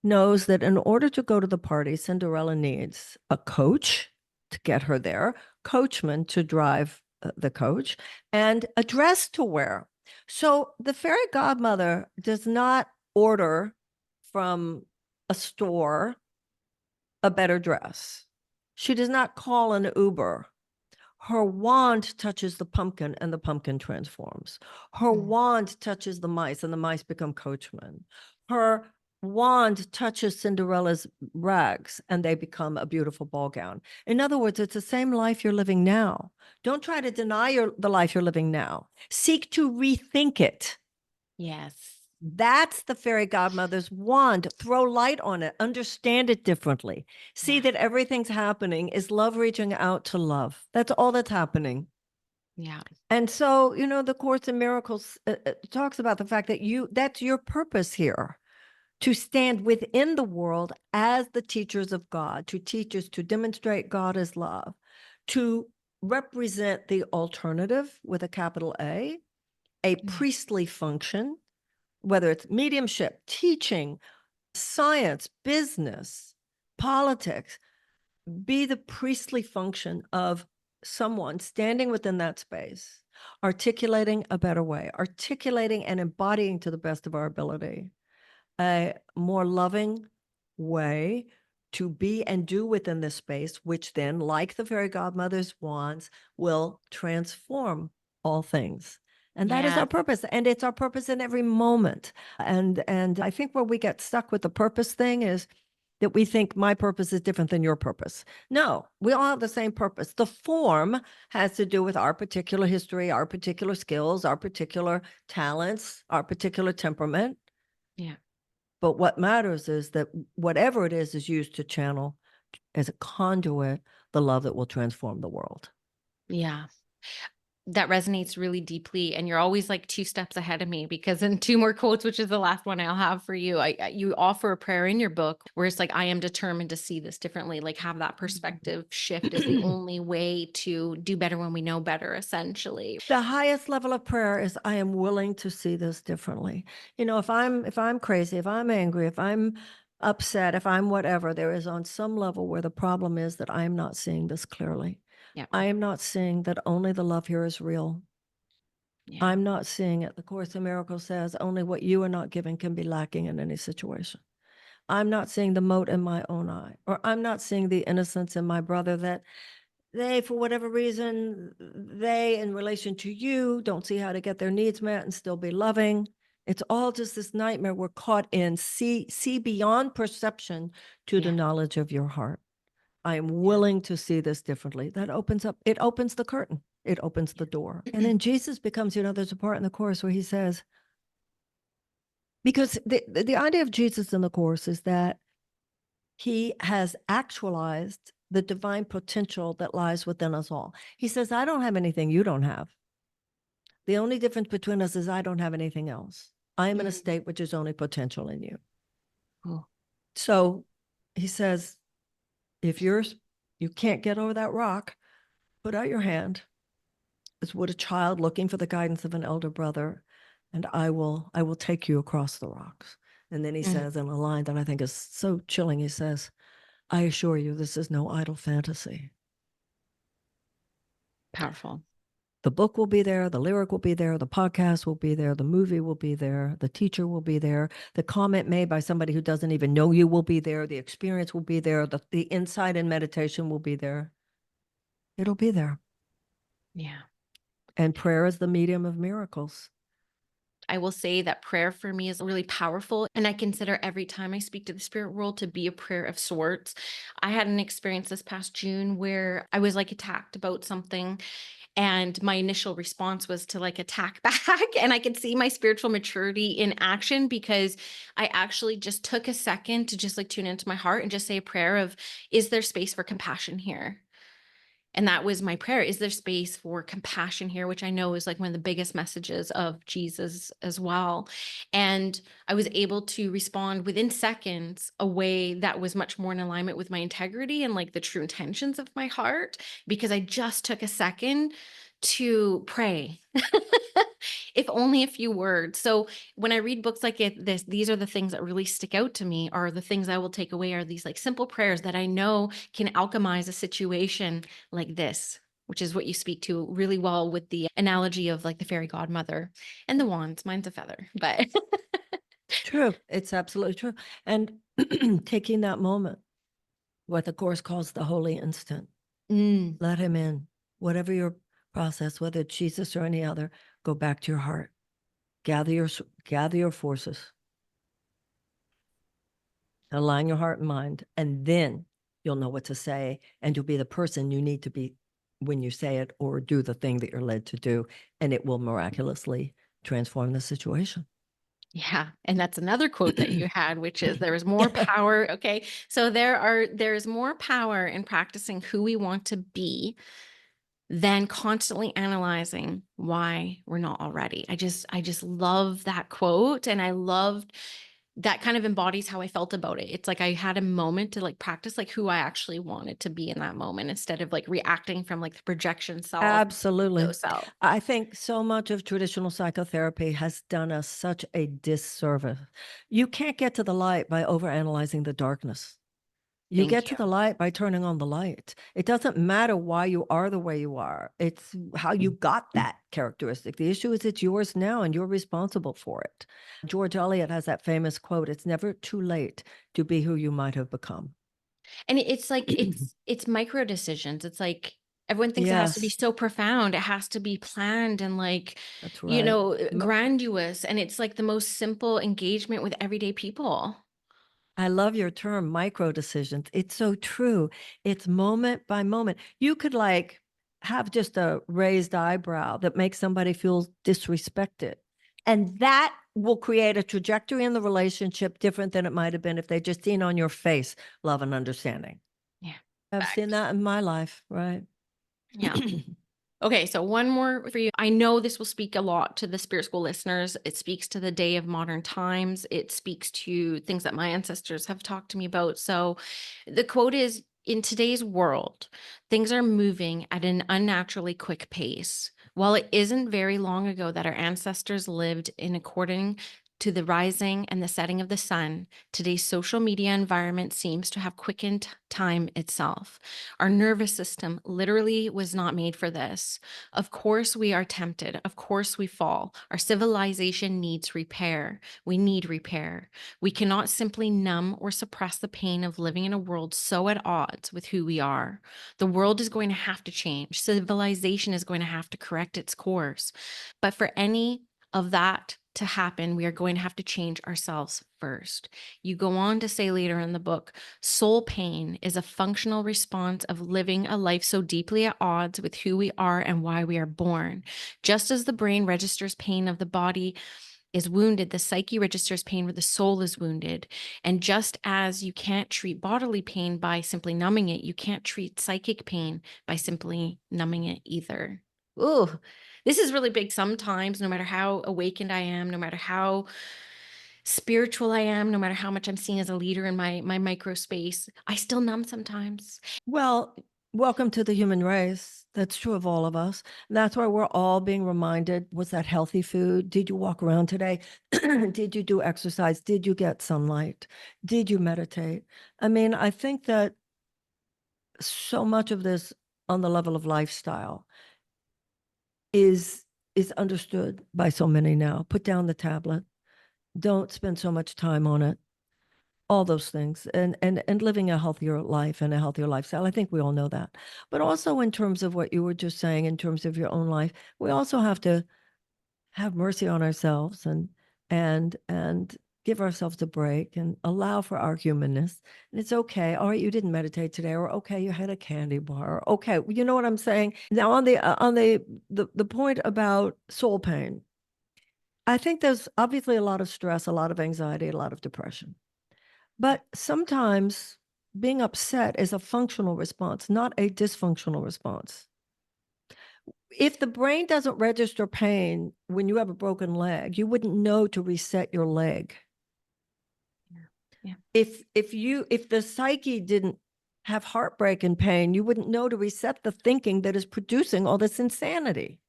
knows that in order to go to the party, Cinderella needs a coach to get her there, coachman to drive the coach, and a dress to wear. So the fairy godmother does not order from a store a better dress. She does not call an Uber. Her wand touches the pumpkin and the pumpkin transforms. Her Mm. wand touches the mice and the mice become coachmen. Her wand touches Cinderella's rags and they become a beautiful ball gown. In other words, it's the same life you're living now. Don't try to deny the life you're living now. Seek to rethink it. Yes. That's the fairy godmother's wand. Throw light on it, understand it differently. See Yeah. that everything's happening is love reaching out to love. That's all that's happening. Yeah. And so, the Course in Miracles talks about the fact that that's your purpose here, to stand within the world as the teachers of God, to teach us to demonstrate God as love, to represent the alternative with a capital A Yeah. priestly function, whether it's mediumship, teaching, science, business, politics, be the priestly function of someone standing within that space, articulating a better way, articulating and embodying to the best of our ability a more loving way to be and do within this space, which then, like the fairy godmother's wands, will transform all things. And that is Yeah. our purpose. And it's our purpose in every moment. And I think where we get stuck with the purpose thing is that we think my purpose is different than your purpose. No, we all have the same purpose. The form has to do with our particular history, our particular skills, our particular talents, our particular temperament. Yeah. But what matters is that whatever it is used to channel as a conduit the love that will transform the world. Yeah. That resonates really deeply, and you're always like 2 steps ahead of me, because in 2 more quotes, which is the last one I'll have for you, you offer a prayer in your book where it's like, "I am determined to see this differently," like, have that perspective shift is the only way to do better when we know better, essentially. The highest level of prayer is I am willing to see this differently. You know, if I'm crazy, if I'm angry, if I'm upset, if I'm whatever, there is on some level where the problem is that I am not seeing this clearly. Yeah. I am not seeing that only the love here is real. Yeah. I'm not seeing it. The Course in Miracles says only what you are not giving can be lacking in any situation. I'm not seeing the mote in my own eye, or I'm not seeing the innocence in my brother that they, for whatever reason, they, in relation to you, don't see how to get their needs met and still be loving. It's all just this nightmare we're caught in. See beyond perception to the Yeah. knowledge of your heart. I am Yeah. willing to see this differently. That opens up, it opens the curtain. It opens the door. And then Jesus becomes, there's a part in the Course where he says, because the idea of Jesus in the Course is that he has actualized the divine potential that lies within us all. He says, I don't have anything you don't have. The only difference between us is I don't have anything else. I am in a state which is only potential in you. Cool. So he says, if you can't get over that rock, put out your hand as would a child looking for the guidance of an elder brother, and I will take you across the rocks. And then he says in a line that I think is so chilling, he says, I assure you, this is no idle fantasy. Powerful. The book will be there, the lyric will be there, the podcast will be there, the movie will be there, the teacher will be there, the comment made by somebody who doesn't even know you will be there, the experience will be there, the insight and meditation will be there. It'll be there. Yeah. And prayer is the medium of miracles. I will say that prayer for me is really powerful, and I consider every time I speak to the spirit world to be a prayer of sorts. I had an experience this past June where I was like attacked about something, and my initial response was to like attack back. And I could see my spiritual maturity in action because I actually just took a second to just like tune into my heart and just say a prayer of, is there space for compassion here? And that was my prayer. Is there space for compassion here? Which I know is like one of the biggest messages of Jesus as well. And I was able to respond within seconds a way that was much more in alignment with my integrity and like the true intentions of my heart, because I just took a second to pray. If only a few words. So when I read books like these are the things that really stick out to me, are the things I will take away, are these like simple prayers that I know can alchemize a situation like this, which is what you speak to really well with the analogy of like the fairy godmother and the wands. Mine's a feather, but True. It's absolutely true. And taking that moment, what the Course calls the holy instant, let him in. Whatever your process, whether it's Jesus or any other, go back to your heart. Gather your forces. Align your heart and mind, and then you'll know what to say, and you'll be the person you need to be when you say it or do the thing that you're led to do, and it will miraculously transform the situation. yeah. And that's another quote that you had, which is there is more power. Okay. So there is more power in practicing who we want to be than constantly analyzing why we're not already. I just love that quote. And I loved that kind of embodies how I felt about it. It's like I had a moment to like practice like who I actually wanted to be in that moment instead of like reacting from like the projection self, ego Absolutely. self. I think so much of traditional psychotherapy has done us such a disservice. You can't get to the light by overanalyzing the darkness. You Thank get you. to the light by turning on the light. It doesn't matter why you are the way you are. It's how you got that characteristic. The issue is it's yours now and you're responsible for it. George Eliot has that famous quote, it's never too late to be who you might have become. And it's like it's micro decisions. It's like everyone thinks it has to be Yes, so profound. It has to be planned and like, that's right. grandiose. And it's like the most simple engagement with everyday people. I love your term micro decisions. It's so true. It's moment by moment. You could like have just a raised eyebrow that makes somebody feel disrespected. And that will create a trajectory in the relationship different than it might have been if they just seen on your face love and understanding. Yeah. I've seen Facts. that in my life, right? Yeah. Okay, so one more for you. I know this will speak a lot to the spirit school listeners. It speaks to the day of modern times. It speaks to things that my ancestors have talked to me about. So the quote is, in today's world, things are moving at an unnaturally quick pace. While it isn't very long ago that our ancestors lived in according to the rising and the setting of the sun, today's social media environment seems to have quickened time itself. Our nervous system literally was not made for this. Of course, we are tempted. Of course, we fall. Our civilization needs repair. We need repair. We cannot simply numb or suppress the pain of living in a world so at odds with who we are. The world is going to have to change. Civilization is going to have to correct its course. But for any of that to happen, we are going to have to change ourselves first. You go on to say later in the book, soul pain is a functional response of living a life so deeply at odds with who we are and why we are born. Just as the brain registers pain of the body is wounded, the psyche registers pain where the soul is wounded. And just as you can't treat bodily pain by simply numbing it, you can't treat psychic pain by simply numbing it either. Ooh, this is really big sometimes, no matter how awakened I am, no matter how spiritual I am, no matter how much I'm seen as a leader in my micro space, I still numb sometimes. Well, welcome to the human race. That's true of all of us. That's why we're all being reminded, was that healthy food? Did you walk around today? Did you do exercise? Did you get sunlight? Did you meditate? I mean, I think that so much of this on the level of lifestyle is understood by so many now. Put down the tablet. Don't spend so much time on it. All those things, and living a healthier life and a healthier lifestyle. I think we all know that. But also in terms of what you were just saying, in terms of your own life, we also have to have mercy on ourselves and give ourselves a break and allow for our humanness. And it's okay. All right, you didn't meditate today, or okay, you had a candy bar. Or, okay, you know what I'm saying? Now on the point about soul pain, I think there's obviously a lot of stress, a lot of anxiety, a lot of depression. But sometimes being upset is a functional response, not a dysfunctional response. If the brain doesn't register pain when you have a broken leg, you wouldn't know to reset your leg. Yeah. Yeah. If the psyche didn't have heartbreak and pain, you wouldn't know to reset the thinking that is producing all this insanity.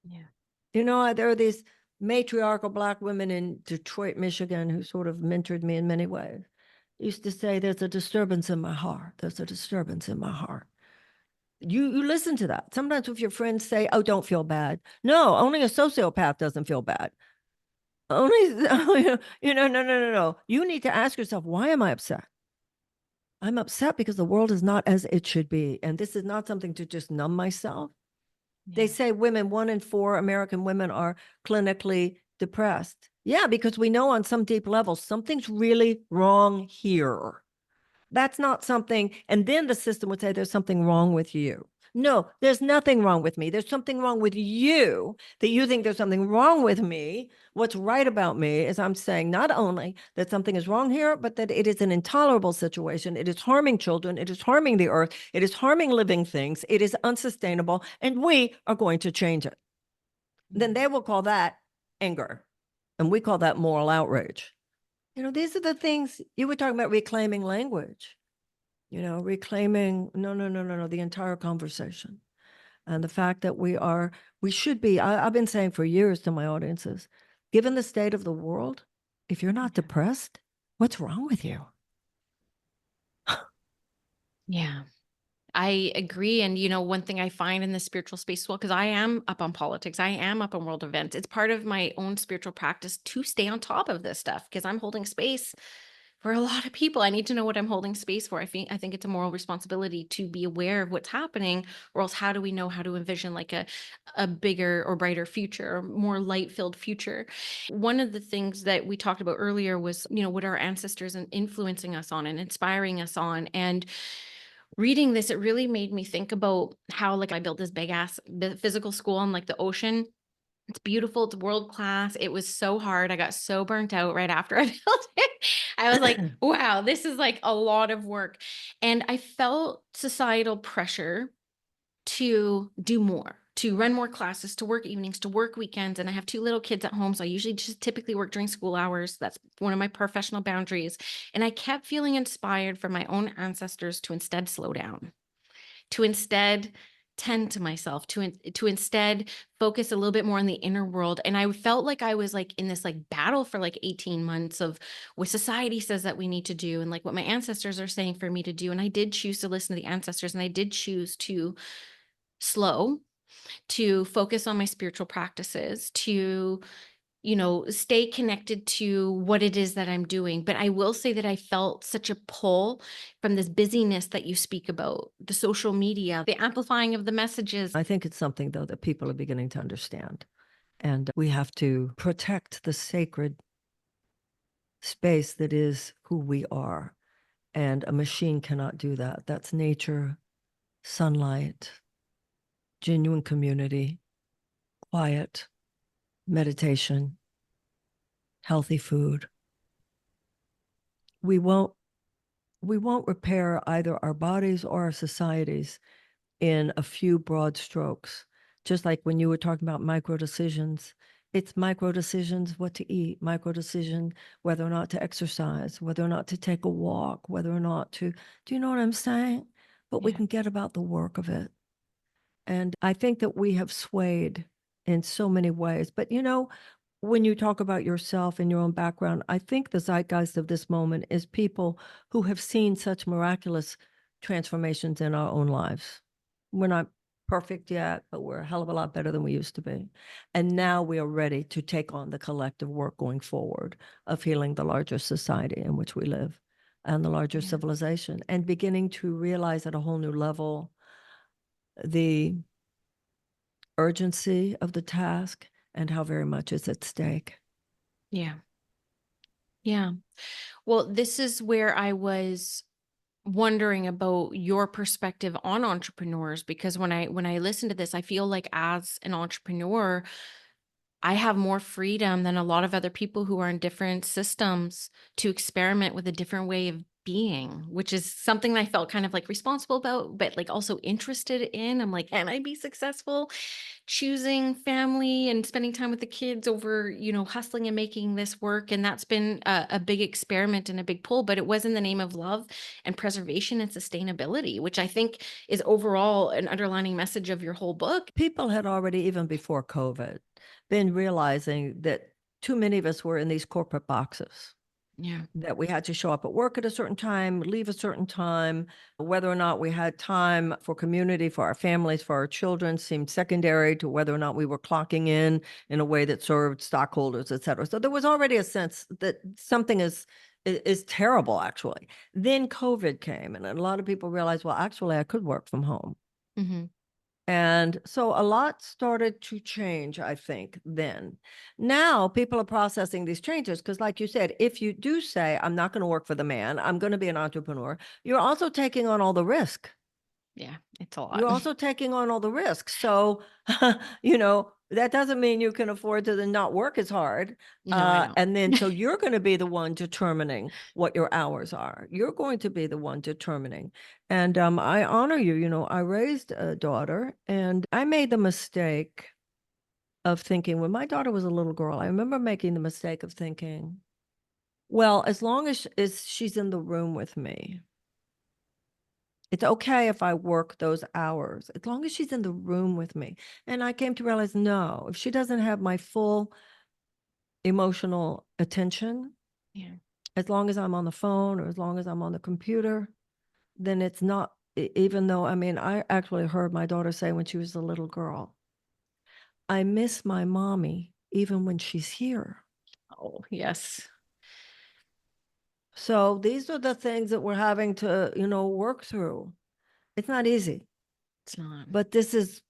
Yeah. You know, there are these matriarchal Black women in Detroit, Michigan, who sort of mentored me in many ways. Used to say, there's a disturbance in my heart. There's a disturbance in my heart. You listen to that. Sometimes if your friends say, oh, don't feel bad. No, only a sociopath doesn't feel bad. Only, no. You need to ask yourself, why am I upset? I'm upset because the world is not as it should be. And this is not something to just numb myself. They say women, 1 in 4 American women are clinically depressed. Yeah, because we know on some deep level, something's really wrong here. That's not something, and then the system would say there's something wrong with you. No, there's nothing wrong with me. There's something wrong with you that you think there's something wrong with me. What's right about me is I'm saying not only that something is wrong here, but that it is an intolerable situation. It is harming children. It is harming the earth. It is harming living things. It is unsustainable, and we are going to change it. Then they will call that anger, and we call that moral outrage. These are the things you were talking about, reclaiming language, reclaiming, no, no, no, no, no, the entire conversation. And the fact that we should be, I've been saying for years to my audiences, given the state of the world, if you're not depressed, what's wrong with you? Yeah. I agree. And, one thing I find in the spiritual space, well, because I am up on politics, I am up on world events. It's part of my own spiritual practice to stay on top of this stuff because I'm holding space for a lot of people. I need to know what I'm holding space for. I think it's a moral responsibility to be aware of what's happening, or else how do we know how to envision like a bigger or brighter future or more light-filled future? One of the things that we talked about earlier was, what our ancestors and influencing us on and inspiring us on. And reading this, it really made me think about how, like, I built this big ass physical school on like the ocean. It's beautiful. It's world class. It was so hard. I got so burnt out right after I built it. I was like, wow, this is like a lot of work. And I felt societal pressure to do more, to run more classes, to work evenings, to work weekends. And I have two little kids at home. So I usually just typically work during school hours. That's one of my professional boundaries. And I kept feeling inspired from my own ancestors to instead slow down, to instead tend to myself, to instead focus a little bit more on the inner world. And I felt like I was like in this like battle for like 18 months of what society says that we need to do and like what my ancestors are saying for me to do. And I did choose to listen to the ancestors, and I did choose to slow, to focus on my spiritual practices, to stay connected to what it is that I'm doing. But I will say that I felt such a pull from this busyness that you speak about, the social media, the amplifying of the messages. I think it's something, though, that people are beginning to understand. And we have to protect the sacred space that is who we are. And a machine cannot do that. That's nature, sunlight, genuine community, quiet, meditation, healthy food. We won't repair either our bodies or our societies in a few broad strokes. Just like when you were talking about micro decisions, it's micro decisions what to eat, micro decision whether or not to exercise, whether or not to take a walk, whether or not to, do you know what I'm saying? But we Yeah. can get about the work of it. And I think that we have swayed in so many ways. But when you talk about yourself and your own background, I think the zeitgeist of this moment is people who have seen such miraculous transformations in our own lives. We're not perfect yet, but we're a hell of a lot better than we used to be. And now we are ready to take on the collective work going forward of healing the larger society in which we live and the larger Yeah. civilization, and beginning to realize at a whole new level the urgency of the task and how very much is at stake. Yeah. Yeah. Well, this is where I was wondering about your perspective on entrepreneurs, because when I listen to this, I feel like as an entrepreneur, I have more freedom than a lot of other people who are in different systems to experiment with a different way of being, which is something that I felt kind of like responsible about, but like also interested in. I'm like, can I be successful choosing family and spending time with the kids over, hustling and making this work? And that's been a big experiment and a big pull, but it was in the name of love and preservation and sustainability, which I think is overall an underlining message of your whole book. People had already, even before COVID, been realizing that too many of us were in these corporate boxes, Yeah. that we had to show up at work at a certain time, leave a certain time. Whether or not we had time for community, for our families, for our children seemed secondary to whether or not we were clocking in a way that served stockholders, et cetera. So there was already a sense that something is terrible, actually. Then COVID came, and a lot of people realized, well, actually, I could work from home. Hmm. And so a lot started to change, I think, then. Now people are processing these changes because, like you said, if you do say, I'm not going to work for the man, I'm going to be an entrepreneur, you're also taking on all the risk. Yeah, it's a lot. You're also taking on all the risks. So, that doesn't mean you can afford to then not work as hard. No, I know. And then so you're going to be the one determining what your hours are. You're going to be the one determining. And I honor you. I raised a daughter, and I made the mistake of thinking when my daughter was a little girl, I remember making the mistake of thinking, Well, as long as she's in the room with me. It's okay if I work those hours, as long as she's in the room with me. And I came to realize, no, if she doesn't have my full emotional attention, Yeah. as long as I'm on the phone or as long as I'm on the computer, then it's not, even though, I mean, I actually heard my daughter say when she was a little girl, I miss my mommy even when she's here. Oh, yes. So these are the things that we're having to, work through. It's not easy, It's not. but this is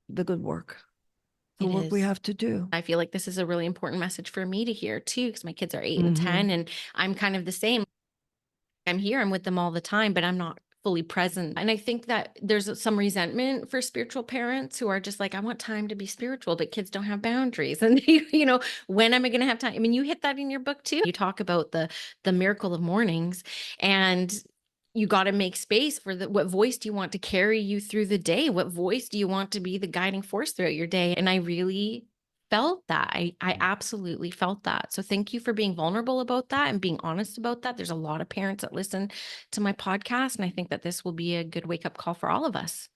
the good work, the It work we is. have to do. I feel like this is a really important message for me to hear too, because my kids are 8 and Mhm. 10, and I'm kind of the same. I'm here, I'm with them all the time, but I'm not fully present. And I think that there's some resentment for spiritual parents who are just like, I want time to be spiritual, but kids don't have boundaries. And when am I going to have time? I mean, you hit that in your book too. You talk about the miracle of mornings, and you got to make space for what voice do you want to carry you through the day? What voice do you want to be the guiding force throughout your day? And I really felt that. I absolutely felt that. So thank you for being vulnerable about that and being honest about that. There's a lot of parents that listen to my podcast, and I think that this will be a good wake-up call for all of us.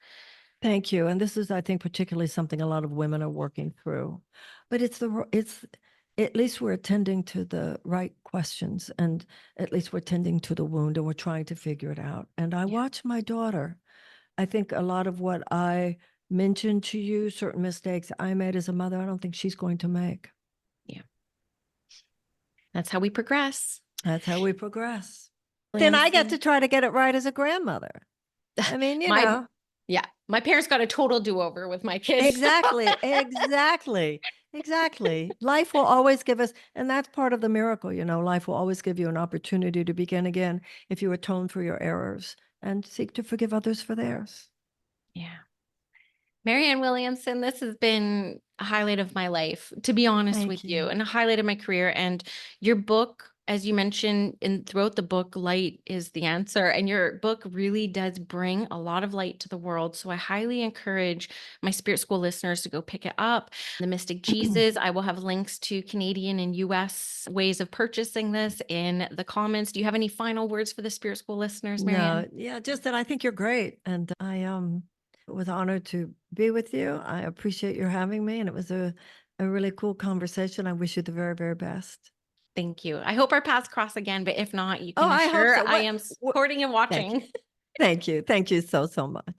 Thank you. And this is, I think, particularly something a lot of women are working through. But it's at least we're attending to the right questions, and at least we're tending to the wound, and we're trying to figure it out. And I watch my daughter. I think a lot of what I mentioned to you, certain mistakes I made as a mother, I don't think she's going to make. Yeah. That's how we progress. That's how we progress. Then I get to try to get it right as a grandmother. I mean, Yeah, my parents got a total do-over with my kids. Exactly, exactly, exactly. Life will always give us, and that's part of the miracle, life will always give you an opportunity to begin again if you atone for your errors and seek to forgive others for theirs. Yeah. Marianne Williamson, this has been a highlight of my life, to be honest Thank with you. you, and a highlight of my career. And your book, as you mentioned, throughout the book, light is the answer. And your book really does bring a lot of light to the world. So I highly encourage my Spirit School listeners to go pick it up. The Mystic Jesus, I will have links to Canadian and US ways of purchasing this in the comments. Do you have any final words for the Spirit School listeners, Marianne? No, yeah, just that I think you're great. And I was honored to be with you. I appreciate your having me. And it was a really cool conversation. I wish you the very, very best. Thank you. I hope our paths cross again, but if not, you can Oh, I hope assure so. I am supporting and Thank you. watching. Thank you. Thank you so, so much.